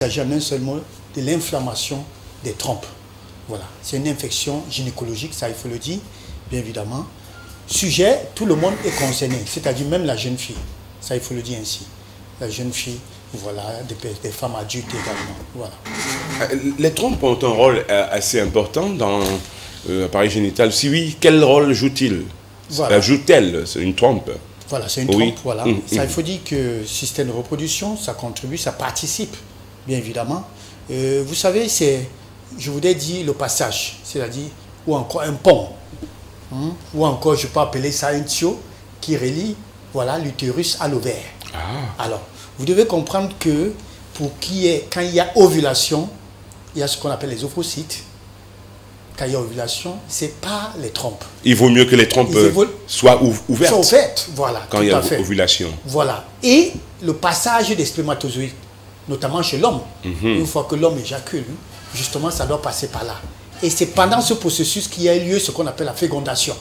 Il s'agit en un seul mot de l'inflammation des trompes. Voilà, c'est une infection gynécologique, ça il faut le dire, bien évidemment. Sujet, tout le monde est concerné, c'est-à-dire même la jeune fille, ça il faut le dire ainsi. La jeune fille, voilà, des femmes adultes également, voilà. Les trompes ont un rôle assez important dans l'appareil génital. Si oui, quel rôle joue-t-il? Voilà. Joue-t-elle? C'est une trompe. Voilà, c'est une trompe, voilà. Ça, il faut dire que système de reproduction, ça contribue, ça participe, bien évidemment. Vous savez, c'est, je voudrais dire le passage, c'est-à-dire, ou encore un pont, ou encore, je peux appeler ça un tuyau qui relie, voilà, l'utérus à l'ovaire. Ah. Alors, vous devez comprendre que quand il y a ovulation, il y a ce qu'on appelle les ovocytes. Quand il y a ovulation, ce n'est pas les trompes. Il vaut mieux que les trompes soient ouvertes. Soient ouvertes, voilà. Quand il y a ovulation. Voilà. Et le passage des spermatozoïdes, notamment chez l'homme, une fois que l'homme éjacule, justement, ça doit passer par là. Et c'est pendant ce processus qu'il y a lieu ce qu'on appelle la fécondation.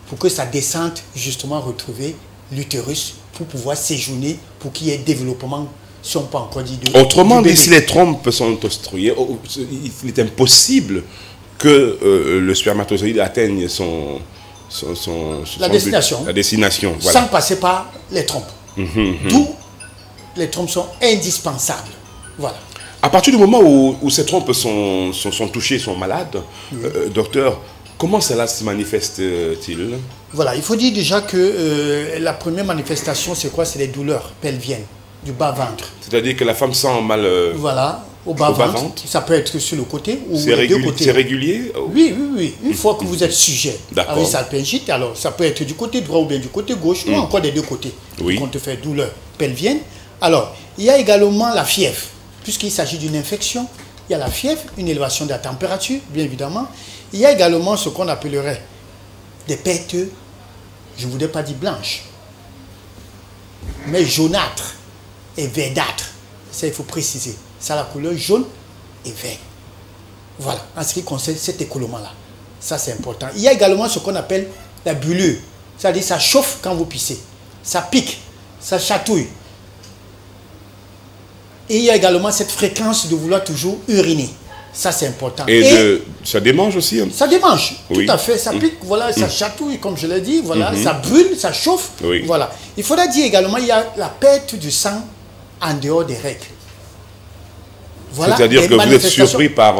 Pour que ça descende, justement, retrouver l'utérus pour pouvoir séjourner, pour qu'il y ait développement, si on peut encore dire. Autrement dit, si les trompes sont obstruées, il est impossible que le spermatozoïde atteigne la destination. La destination, voilà. Sans passer par les trompes. D'où les trompes sont indispensables. Voilà. À partir du moment où ces trompes sont touchées, sont malades, docteur, comment cela se manifeste-t-il? Voilà, il faut dire déjà que la première manifestation, c'est quoi? C'est les douleurs pelviennes, du bas-ventre. C'est-à-dire que la femme sent mal voilà, au bas-ventre. Ça peut être sur le côté ou les deux côtés. C'est régulier? Oui, oui, oui. Une fois que vous êtes sujet à une salpingite, alors ça peut être du côté droit ou bien du côté gauche, ou encore des deux côtés. Oui. On te fait douleur pelvienne. Alors, il y a également la fièvre. Puisqu'il s'agit d'une infection, il y a la fièvre, une élévation de la température, bien évidemment. Il y a également ce qu'on appellerait des pertes, je ne voudrais pas dire blanches, mais jaunâtres et verdâtres. Ça, il faut préciser. Ça a la couleur jaune et vert. Voilà, en ce qui concerne cet écoulement-là. Ça, c'est important. Il y a également ce qu'on appelle la bullure. C'est-à-dire ça chauffe quand vous pissez. Ça pique, ça chatouille. Et il y a également cette fréquence de vouloir toujours uriner. Ça, c'est important. Et ça démange aussi? Ça démange, tout à fait. Ça pique, voilà, ça chatouille, comme je l'ai dit. Voilà, ça brûle, ça chauffe. Voilà. Il faudra dire également, il y a la perte du sang en dehors des règles. Voilà, c'est-à-dire que vous êtes surpris par...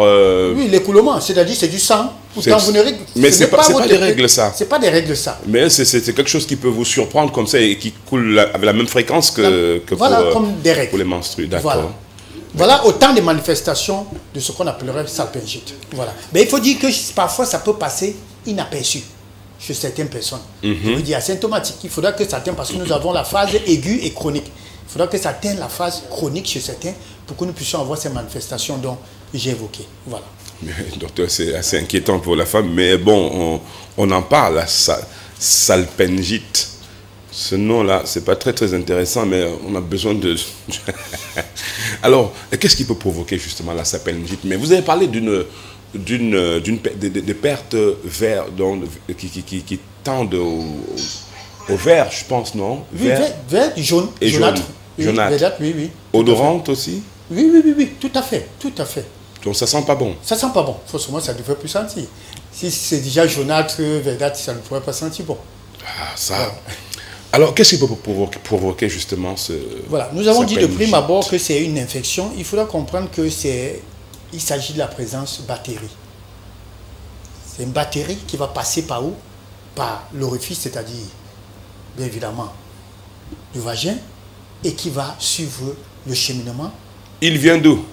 Oui, l'écoulement, c'est-à-dire c'est du sang. Pourtant, vous ne... Mais ce n'est pas des règles, ça. Ce n'est pas des règles, ça. Mais c'est quelque chose qui peut vous surprendre comme ça et qui coule avec la même fréquence que voilà, comme des règles. Pour les menstrues. D'accord. Voilà autant de manifestations de ce qu'on appellerait salpingite. Voilà. Mais il faut dire que parfois, ça peut passer inaperçu chez certaines personnes. Je veux dire asymptomatique. Il faudra que ça atteigne, parce que nous avons la phase aiguë et chronique. Il faudra que ça atteigne la phase chronique chez certains pour que nous puissions avoir ces manifestations dont j'ai évoqué. Voilà. Mais, docteur, c'est assez inquiétant pour la femme, mais bon, on en parle, la salpingite. Ce nom-là, c'est pas très intéressant, mais on a besoin de... Alors, qu'est-ce qui peut provoquer justement la salpingite? Mais vous avez parlé de pertes vert, qui tendent au vert, je pense, non? Oui, vert, jaune. Et jaunâtre. Jaunâtre, oui, oui. Odorante aussi? Oui, tout à fait, tout à fait. Donc ça sent pas bon? Ça sent pas bon. Forcément, ça ne devrait plus sentir. Si c'est déjà jaunâtre, verdâtre, ça ne pourrait pas sentir bon. Ah, ça... Voilà. Alors, qu'est-ce qui peut provoquer justement ce... Voilà, nous avons dit de prime abord que c'est une infection. Il faudra comprendre qu'il s'agit de la présence bactérie. C'est une bactérie qui va passer par où? Par l'orifice, c'est-à-dire, bien évidemment, du vagin, et qui va suivre le cheminement. Il vient d'où?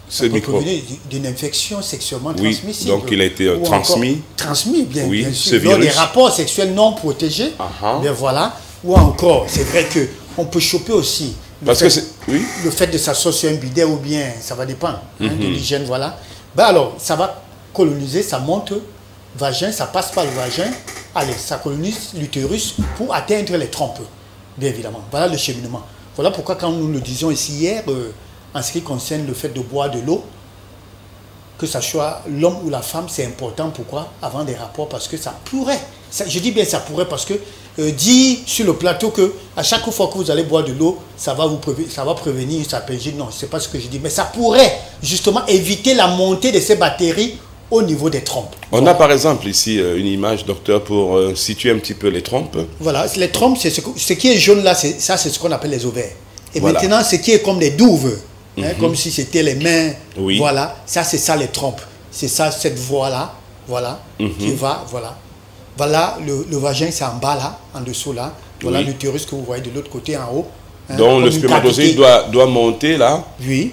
Ce microbe d'une infection sexuellement transmissible. Donc il a été transmis. Transmis, bien sûr. Lors des rapports sexuels non protégés. Bien voilà. Ou encore, c'est vrai qu'on peut choper aussi le fait de s'asseoir sur un bidet, ou bien, ça va dépendre de l'hygiène, voilà. Ben alors, ça va coloniser, ça monte vagin, ça passe par le vagin, allez, ça colonise l'utérus pour atteindre les trompes, bien évidemment. Voilà le cheminement. Voilà pourquoi quand nous le disions ici hier, en ce qui concerne le fait de boire de l'eau, que ce soit l'homme ou la femme, c'est important. Pourquoi? Avant des rapports, parce que ça pourrait, je dis bien ça pourrait, parce que dire sur le plateau que à chaque fois que vous allez boire de l'eau, ça va prévenir une salpingite. Non, c'est pas ce que je dis. Mais ça pourrait justement éviter la montée de ces bactéries au niveau des trompes. On a par exemple ici une image, docteur, pour situer un petit peu les trompes. Voilà, les trompes, ce qui est jaune là, c'est ce qu'on appelle les ovaires. Et maintenant, ce qui est comme des douves, comme si c'était les mains, voilà, ça c'est ça les trompes. C'est ça, cette voie-là, voilà, qui va, voilà. Voilà, le vagin c'est en bas là, en dessous là. Voilà l'utérus que vous voyez de l'autre côté en haut. Donc le spermatozoïde doit monter là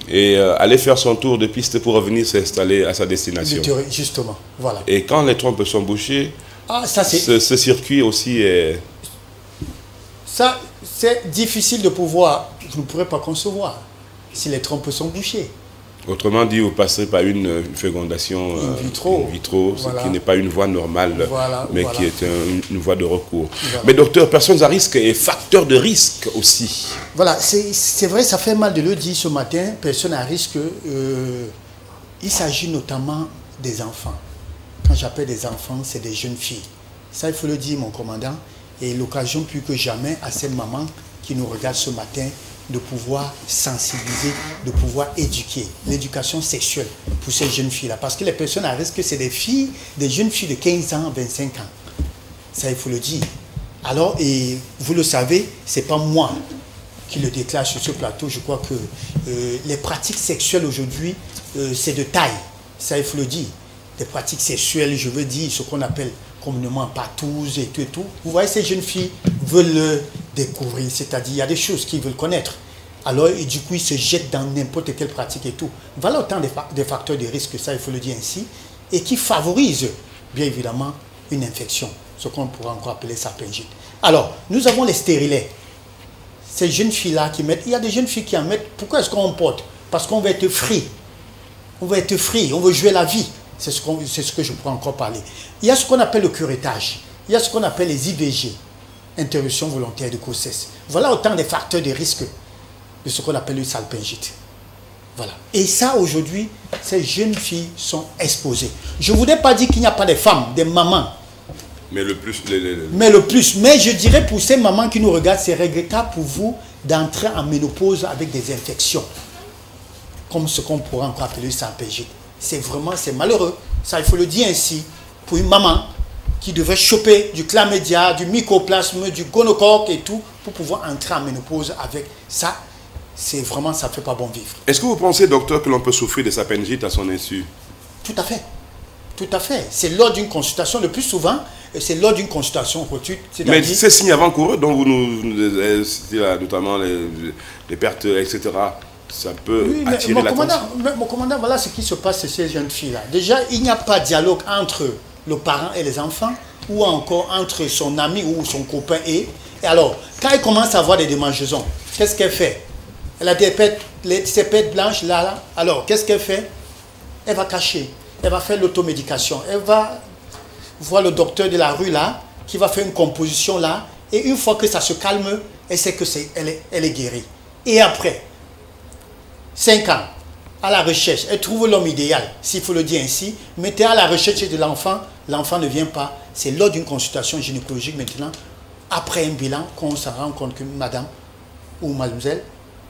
et aller faire son tour de piste pour revenir s'installer à sa destination. Justement, voilà. Et quand les trompes sont bouchées, ce circuit aussi est... Ça, c'est difficile de pouvoir, vous ne pourrez pas concevoir si les trompes sont bouchées. Autrement dit, vous passerez par une fécondation in vitro, ce qui n'est pas une voie normale, mais qui est une voie de recours. Voilà. Mais docteur, personnes à risque et facteurs de risque aussi. Voilà, c'est vrai, ça fait mal de le dire ce matin, personnes à risque, il s'agit notamment des enfants. Quand j'appelle des enfants, c'est des jeunes filles. Ça, il faut le dire, mon commandant, et l'occasion plus que jamais à cette maman qui nous regarde ce matin, de pouvoir sensibiliser, de pouvoir éduquer. L'éducation sexuelle pour ces jeunes filles-là. Parce que les personnes à risque, c'est des filles, des jeunes filles de 15 ans, 25 ans. Ça, il faut le dire. Alors, et vous le savez, ce n'est pas moi qui le déclare sur ce plateau. Je crois que les pratiques sexuelles aujourd'hui, c'est de taille. Ça, il faut le dire. Des pratiques sexuelles, je veux dire, ce qu'on appelle communément patouze et tout et tout. Vous voyez, ces jeunes filles veulent le découvrir, c'est-à-dire il y a des choses qu'ils veulent connaître. Alors, et du coup, ils se jettent dans n'importe quelle pratique et tout. Voilà autant des facteurs de risque, ça, il faut le dire ainsi, et qui favorisent, bien évidemment, une infection, ce qu'on pourrait encore appeler salpingite. Alors, nous avons les stérilets. Ces jeunes filles-là qui mettent, il y a des jeunes filles qui en mettent, pourquoi est-ce qu'on porte? Parce qu'on veut être free. On veut être free, on veut jouer la vie. C'est ce que je pourrais encore parler. Il y a ce qu'on appelle le curettage. Il y a ce qu'on appelle les IVG, interruption volontaire de grossesse. Voilà autant des facteurs de risque de ce qu'on appelle le salpingite. Voilà. Et ça, aujourd'hui, ces jeunes filles sont exposées. Je ne voudrais pas dire qu'il n'y a pas de femmes, des mamans. Mais le plus... Mais je dirais pour ces mamans qui nous regardent, c'est regrettable pour vous d'entrer en ménopause avec des infections, comme ce qu'on pourrait encore appeler le salpingite. C'est malheureux. Ça, il faut le dire ainsi. Pour une maman qui devait choper du chlamydia, du mycoplasme, du gonocoque et tout, pour pouvoir entrer en ménopause avec ça, c'est vraiment, ça ne fait pas bon vivre. Est-ce que vous pensez, docteur, que l'on peut souffrir de salpingite à son insu? Tout à fait. Tout à fait. C'est lors d'une consultation, le plus souvent, c'est lors d'une consultation. Mais ces signes avant-coureurs dont vous nous citez notamment les pertes, etc., ça peut attirer l'attention. Mon commandant, voilà ce qui se passe chez ces jeunes filles-là. Déjà, il n'y a pas de dialogue entre le parent et les enfants, ou encore entre son ami ou son copain et alors, quand elle commence à avoir des démangeaisons, qu'est-ce qu'elle fait? Elle a ces pètes blanches là. Alors, qu'est-ce qu'elle fait? Elle va cacher. Elle va faire l'automédication. Elle va voir le docteur de la rue là, qui va faire une composition là. Et une fois que ça se calme, elle sait que elle est guérie. Et après 5 ans, à la recherche, elle trouve l'homme idéal, s'il faut le dire ainsi, mettez à la recherche de l'enfant, l'enfant ne vient pas. C'est lors d'une consultation gynécologique maintenant, après un bilan, qu'on se rend compte que madame ou mademoiselle,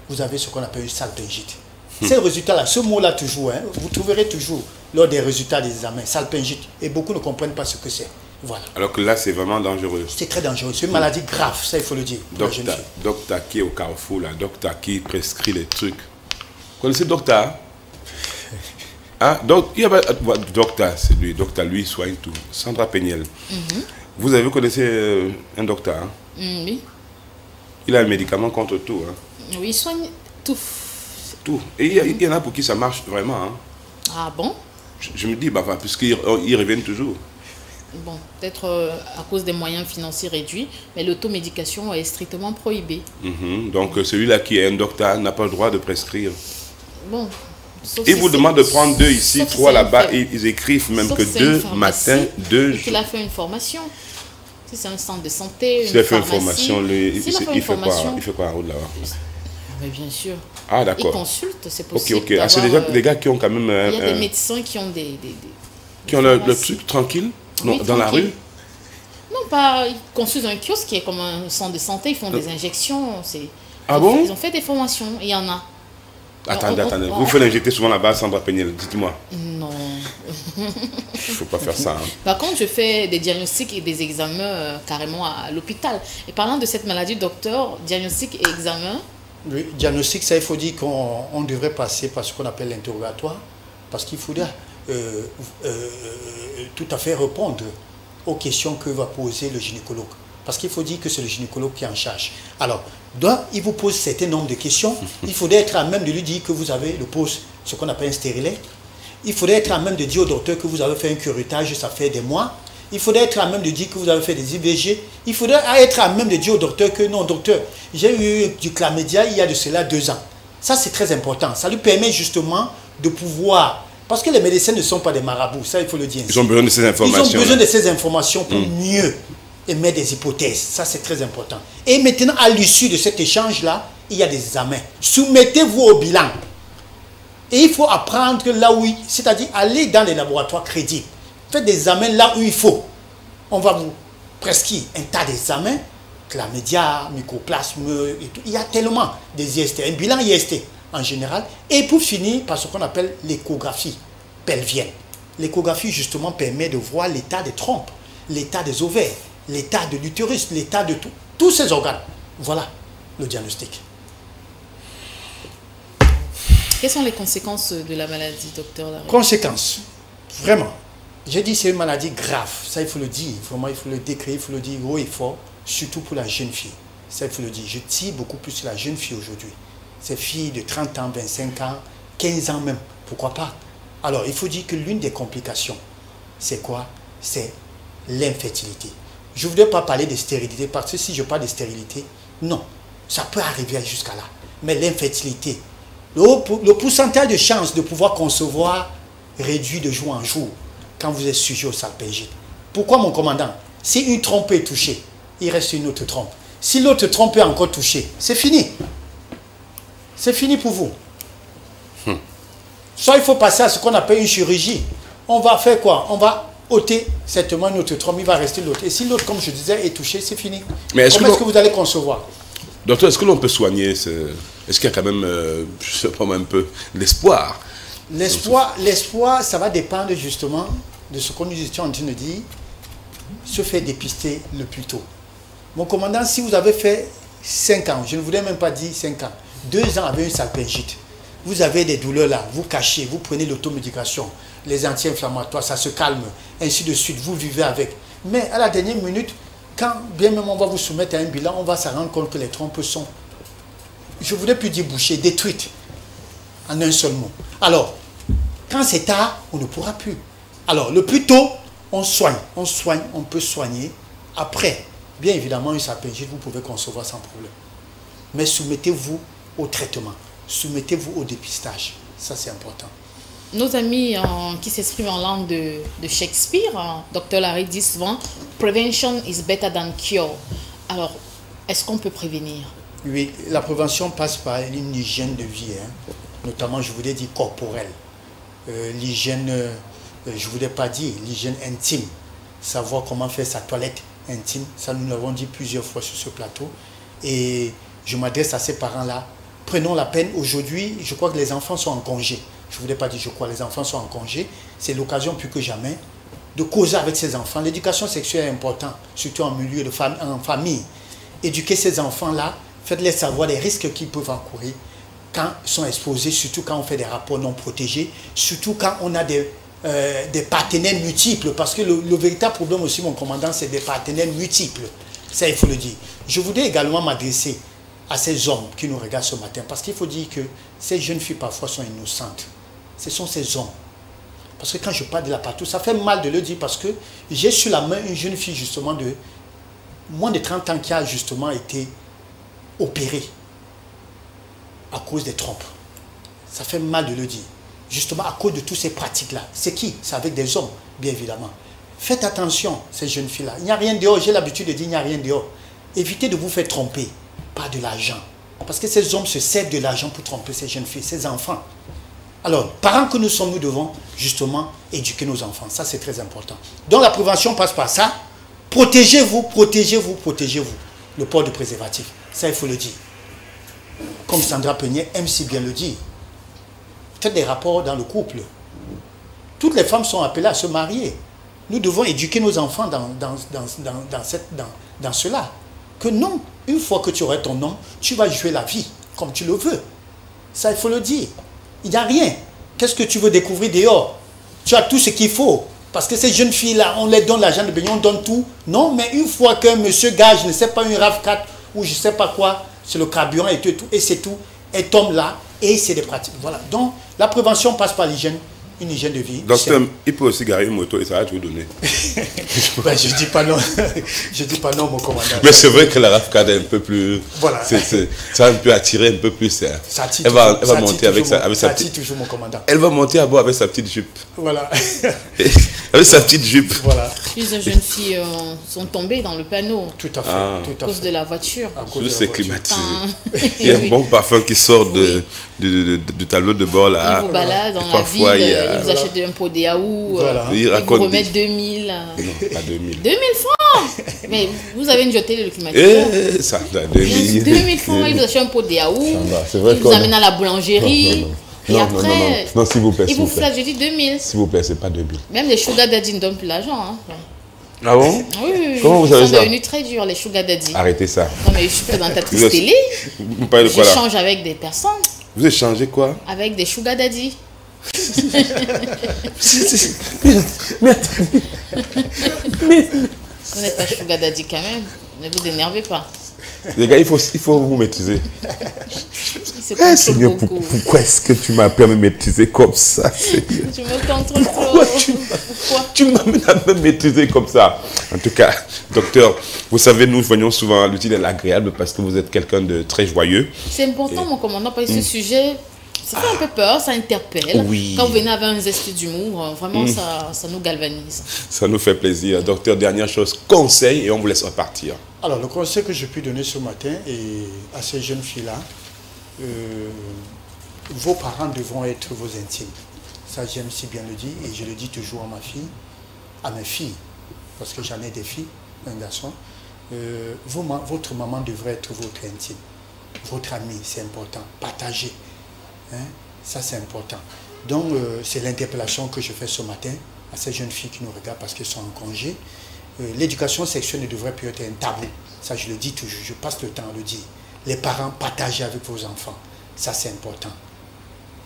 vous avez ce qu'on appelle une salpingite. Ces résultats-là, ce mot-là toujours, vous trouverez toujours lors des résultats des examens, salpingite, et beaucoup ne comprennent pas ce que c'est. Voilà. Alors que là, c'est vraiment dangereux. C'est très dangereux, c'est une maladie grave, ça il faut le dire. Docteur qui est au carrefour, là, docteur qui prescrit les trucs. Vous connaissez docteur? Hein? Docteur, c'est lui. Docteur, lui, soigne tout. Sandra Peniel. Vous connaissez un docteur? Hein? Oui. Il a un médicament contre tout. Hein? Oui, il soigne tout. Tout. Et il y en a pour qui ça marche vraiment. Hein? Ah bon? Je me dis, puisqu'ils reviennent toujours. Bon, peut-être à cause des moyens financiers réduits, mais l'automédication est strictement prohibée. Donc celui-là qui est un docteur n'a pas le droit de prescrire. Bon. Ils vous demandent de prendre 2 ici, 3 là-bas, et ils écrivent même que 2 matin, 2 jours. Il a fait une formation. Si c'est un centre de santé, s'il a fait une formation, il fait quoi en route là-bas? Mais bien sûr. Ah d'accord. Il consulte, c'est possible. Ok. Ah, c'est des gars qui ont quand même... il y a des médecins qui ont qui ont le truc tranquille, oui, dans la rue? Non, pas construire un kiosque qui est comme un centre de santé, ils font des injections. Ah bon? Ils ont fait des formations, il y en a. Attendez. Vous faites l'injecter souvent là-bas, Sandra Peñel, dites-moi. Non. Il ne faut pas faire ça. Hein. Par contre, je fais des diagnostics et des examens carrément à l'hôpital. Et parlant de cette maladie, docteur, diagnostic et examen. Oui, diagnostic, ça, il faut dire qu'on devrait passer par ce qu'on appelle l'interrogatoire, parce qu'il faudra tout à fait répondre aux questions que va poser le gynécologue. Parce qu'il faut dire que c'est le gynécologue qui est en charge. Alors, il vous pose un certain nombre de questions. Il faudrait être à même de lui dire que vous avez le pose, ce qu'on appelle un stérilet. Il faudrait être à même de dire au docteur que vous avez fait un curettage, ça fait des mois. Il faudrait être à même de dire que vous avez fait des IVG. Il faudrait être à même de dire au docteur que non, docteur, j'ai eu du chlamydia il y a de cela 2 ans. Ça, c'est très important. Ça lui permet justement de pouvoir... Parce que les médecins ne sont pas des marabouts, ça, il faut le dire. Ils ont besoin de ces informations. Ils ont besoin de ces informations pour mieux émettre des hypothèses. Ça, c'est très important. Et maintenant, à l'issue de cet échange-là, il y a des examens. Soumettez-vous au bilan. Et il faut apprendre là où... C'est-à-dire aller dans les laboratoires crédibles. Faites des examens là où il faut. On va vous prescrire un tas d'examens. Chlamydia, mycoplasme, et tout. Il y a tellement des IST. Un bilan IST en général. Et pour finir, par ce qu'on appelle l'échographie pelvienne. L'échographie, justement, permet de voir l'état des trompes, l'état des ovaires, l'état de l'utérus, l'état de tous ces organes. Voilà le diagnostic. Quelles sont les conséquences de la maladie, docteur Larry? Conséquences, vraiment. J'ai dit c'est une maladie grave. Ça, il faut le dire. Vraiment, il faut le décrire, il faut le dire haut et fort, surtout pour la jeune fille. Ça, il faut le dire. Je tire beaucoup plus sur la jeune fille aujourd'hui. Ces filles de 30 ans, 25 ans, 15 ans même. Pourquoi pas? Alors, il faut dire que l'une des complications, c'est quoi? C'est l'infertilité. Je ne voudrais pas parler de stérilité, parce que si je parle de stérilité, non, ça peut arriver jusqu'à là. Mais l'infertilité, le pourcentage de chances de pouvoir concevoir réduit de jour en jour quand vous êtes sujet au salpingite. Pourquoi, mon commandant? Si une trompe est touchée, il reste une autre trompe. Si l'autre trompe est encore touchée, c'est fini. C'est fini pour vous. Soit il faut passer à ce qu'on appelle une chirurgie. On va faire quoi? On va ôter certainement une autre trompe, il va rester l'autre. Et si l'autre, comme je disais, est touché, c'est fini. Mais comment est-ce que vous allez concevoir? Docteur, est-ce que l'on peut soigner Est-ce qu'il y a quand même, je sais pas, un peu l'espoir? L'espoir, ça va dépendre justement de ce que nous étions en train de dire, se faire dépister le plus tôt. Mon commandant, si vous avez fait 5 ans, je ne voudrais même pas dire 5 ans, 2 ans avec une salpingite, vous avez des douleurs là, vous cachez, vous prenez l'automédication, les anti-inflammatoires, ça se calme, ainsi de suite, vous vivez avec. Mais à la dernière minute, quand bien même on va vous soumettre à un bilan, on va se rendre compte que les trompes sont, je ne voudrais plus dire bouchées, détruites, en un seul mot. Alors, quand c'est tard, on ne pourra plus. Alors, le plus tôt, on soigne, on peut soigner. Après, bien évidemment, une salpingite, vous pouvez concevoir sans problème. Mais soumettez-vous au traitement, soumettez-vous au dépistage. Ça, c'est important. Nos amis qui s'expriment en langue de Shakespeare, Dr Larry dit souvent « Prevention is better than cure ». Alors, est-ce qu'on peut prévenir? Oui, la prévention passe par une hygiène de vie, hein, notamment, je voulais dire, corporelle. L'hygiène, je ne voulais pas dire, l'hygiène intime. Savoir comment faire sa toilette intime, ça nous l'avons dit plusieurs fois sur ce plateau. Et je m'adresse à ces parents-là. Prenons la peine, aujourd'hui, je crois que les enfants sont en congé. Je ne voulais pas dire je crois, les enfants sont en congé. C'est l'occasion plus que jamais de causer avec ces enfants. L'éducation sexuelle est importante, surtout en milieu en famille. Éduquer ces enfants-là, faites-les savoir les risques qu'ils peuvent encourir quand ils sont exposés, surtout quand on fait des rapports non protégés, surtout quand on a des partenaires multiples, parce que le véritable problème aussi, mon commandant, c'est des partenaires multiples. Ça, il faut le dire. Je voudrais également m'adresser à ces hommes qui nous regardent ce matin, parce qu'il faut dire que ces jeunes filles parfois sont innocentes. Ce sont ces hommes. Parce que quand je parle de la partout, ça fait mal de le dire, parce que j'ai sur la main une jeune fille justement de moins de 30 ans qui a justement été opérée à cause des trompes. Ça fait mal de le dire. Justement à cause de toutes ces pratiques-là. C'est qui? C'est avec des hommes, bien évidemment. Faites attention, ces jeunes filles-là. Il n'y a rien dehors. J'ai l'habitude de dire il n'y a rien dehors. Évitez de vous faire tromper par de l'argent. Parce que ces hommes se servent de l'argent pour tromper ces jeunes filles, ces enfants. Alors, parents que nous sommes, nous devons justement éduquer nos enfants. Ça, c'est très important. Donc, la prévention passe par ça. Protégez-vous, protégez-vous, protégez-vous. Le port de préservatif, ça il faut le dire. Comme Sandra Peignet aime si bien le dire. Faites des rapports dans le couple. Toutes les femmes sont appelées à se marier. Nous devons éduquer nos enfants dans cela. Que non, une fois que tu aurais ton nom, tu vas jouer la vie comme tu le veux. Ça, il faut le dire. Il n'y a rien. Qu'est-ce que tu veux découvrir dehors? Tu as tout ce qu'il faut. Parce que ces jeunes filles-là, on les donne l'argent de baigner, on donne tout. Non, mais une fois qu'un monsieur gage, je ne sais pas, une RAV4 ou je ne sais pas quoi, c'est le carburant et tout, et c'est tout, elle tombe là, et c'est des pratiques. Voilà. Donc, la prévention passe par l'hygiène. Une hygiène de vie. Docteur, il peut aussi garer une moto et ça va tout donner. Ben, je ne dis pas non. Je dis pas non, mon commandant. Mais c'est vrai que la RAV4 est un peu plus... Voilà. Ça va un peu attirer un peu plus. Elle va monter avec sa petite... toujours, mon commandant. Elle va monter à bord avec sa petite jupe. Voilà. Avec sa petite jupe. Voilà. Plusieurs jeunes filles sont tombées dans le panneau. Tout à fait. À cause de la voiture. Tout c'est climatisé. Il y a un bon parfum qui sort du tableau de bord là. Ils vous baladent dans la ville. Ils vous achètent un pot de yaourt, voilà. Ils vous remettent 2000. Non, pas 2000. 2000 francs. Mais vous avez une jetée de le climatiseur. Ça, 2000. 2000 francs, ils vous achètent un pot de yaourt. Ils vous amènent à la boulangerie. Et après, non, s'il vous plaît. Ils vous flattent, je dis 2000. S'il vous plaît, c'est pas 2000. Même les sugar daddy ne donnent plus l'argent. Hein. Ah bon? Oui. Comment vous savez ça? Ils sont devenus très durs, les sugar daddy. Arrêtez ça. Non, mais je suis présentatrice télé. Vous parlez de quoi là? J'échange avec des personnes. Vous échangez quoi? Avec des sugar daddy. Mais vous n'êtes pas sugar daddy quand même. Ne vous énervez pas. Les gars, il faut vous maîtriser. Seigneur, pourquoi est-ce que tu m'as appris à me maîtriser comme ça? Tu me contrôles trop. Pourquoi tu m'amènes à me maîtriser comme ça? En tout cas, docteur, vous savez, nous venons souvent à l'utile et l'agréable parce que vous êtes quelqu'un de très joyeux. C'est important, mon commandant, parce que ce sujet, ça fait un peu peur, ça interpelle. Oui. Quand vous venez avec un zeste d'humour, vraiment, ça nous galvanise. Ça nous fait plaisir. Docteur, dernière chose, conseil et on vous laisse repartir. Alors, le conseil que je puis donner ce matin à ces jeunes filles-là, vos parents devront être vos intimes. Ça, j'aime si bien le dire, et je le dis toujours à mes filles, parce que j'en ai des filles, un garçon. Votre maman devrait être votre intime. Votre ami, c'est important. Partagez. Hein? Ça, c'est important. Donc, c'est l'interpellation que je fais ce matin à ces jeunes filles qui nous regardent parce qu'elles sont en congé. L'éducation sexuelle ne devrait plus être un tabou. Ça, je le dis toujours, je passe le temps à le dire. Les parents, partagez avec vos enfants. Ça, c'est important.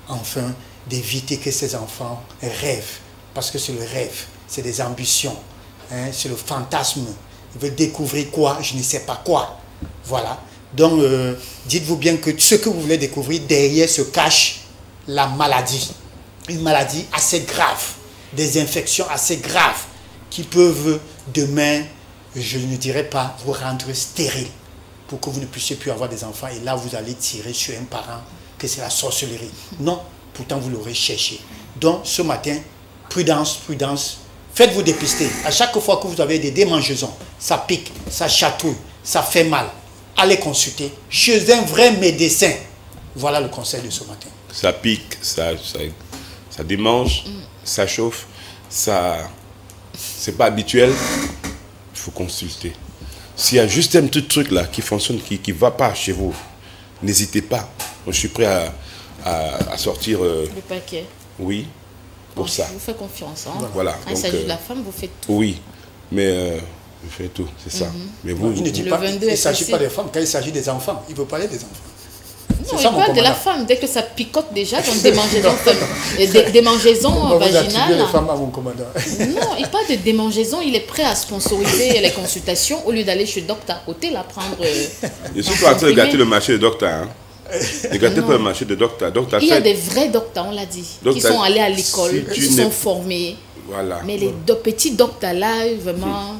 Enfin, d'éviter que ces enfants rêvent. Parce que c'est le rêve, c'est des ambitions. Hein, c'est le fantasme. Ils veulent découvrir quoi, je ne sais pas quoi. Voilà. Donc, dites-vous bien que ce que vous voulez découvrir, derrière se cache la maladie. Une maladie assez grave. Des infections assez graves qui peuvent demain, je ne dirais pas, vous rendre stérile pour que vous ne puissiez plus avoir des enfants. Et là, vous allez tirer sur un parent que c'est la sorcellerie. Non, pourtant, vous l'aurez cherché. Donc, ce matin, prudence, prudence. Faites-vous dépister. À chaque fois que vous avez des démangeaisons, ça pique, ça chatouille, ça fait mal, allez consulter chez un vrai médecin. Voilà le conseil de ce matin. Ça pique, ça démange, ça chauffe, c'est pas habituel. Il faut consulter. S'il y a juste un petit truc là qui fonctionne, qui ne va pas chez vous, n'hésitez pas. Je suis prêt à sortir... le paquet. Oui, pour ça. Je vous fais confiance. Hein. Voilà. Il s'agit de la femme, vous faites tout. Oui, mais je fais tout, c'est ça. Mais vous, il ne s'agit pas des femmes, quand il s'agit des enfants. Il veut parler des enfants. Non, il parle de la femme. Dès que ça picote déjà, donc démangeaisons vaginales. Les femmes à mon commandant. Non, il parle de démangeaisons. Il est prêt à sponsoriser les consultations au lieu d'aller chez le docteur à côté, là, prendre... Je suis pas en train de gâter le marché de docteur. Hein. Ne gâtez pas le marché de docteur. Il y a des vrais docteurs, on l'a dit, qui sont allés à l'école, qui sont formés. Voilà. Mais les petits docteurs là, vraiment...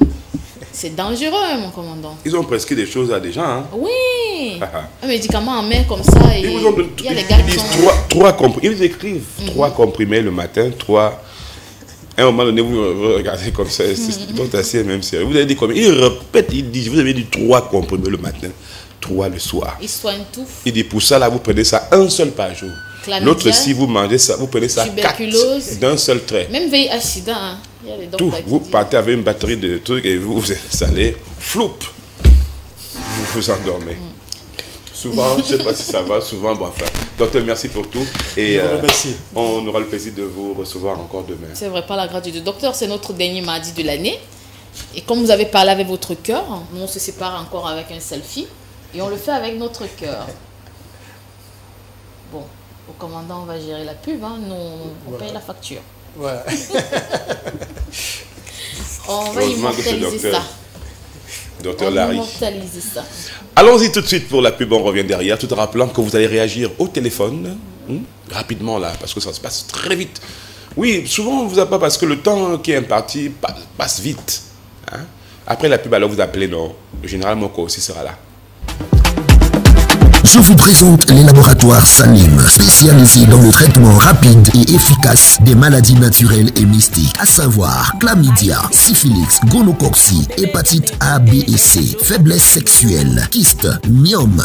C'est dangereux, mon commandant. Ils ont prescrit des choses à des gens. Hein? Oui. Un médicament en main comme ça. Et il y a les gars qui sont... Ils écrivent 3 comprimés le matin, 3... À un moment donné, vous regardez comme ça. C'est assez même sérieux. Vous avez dit combien? Ils répètent, ils disent, vous avez dit 3 comprimés le matin, 3 le soir. Ils soignent tout. Il dit, pour ça, là, vous prenez ça un seul par jour. L'autre, si vous mangez ça, vous prenez ça 4 d'un seul trait. Même VIH-Sida, hein. Tout. Vous partez avec une batterie de trucs et vous allez, floup, vous vous endormez. Souvent, je ne sais pas si ça va, souvent, bon, enfin. Docteur, merci pour tout. Et on aura le plaisir de vous recevoir encore demain. C'est vrai, pas la grâce de Dieu. Docteur, c'est notre dernier mardi de l'année. Et comme vous avez parlé avec votre cœur, nous on se sépare encore avec un selfie. Et on le fait avec notre cœur. Bon, au commandant, on va gérer la pub. Hein. Nous, on paye la facture. Voilà. On va immortaliser ça. Docteur Larry. Immortaliser ça. Allons-y tout de suite pour la pub, on revient derrière, tout en rappelant que vous allez réagir au téléphone, rapidement là, parce que ça se passe très vite. Oui, souvent on vous a pas, parce que le temps qui est imparti passe vite. Hein? Après la pub, alors vous appelez, non, le général Moko aussi sera là. Je vous présente les laboratoires Salim, spécialisés dans le traitement rapide et efficace des maladies naturelles et mystiques, à savoir chlamydia, syphilis, gonococcie, hépatite A, B et C, faiblesse sexuelle, kyste, myome,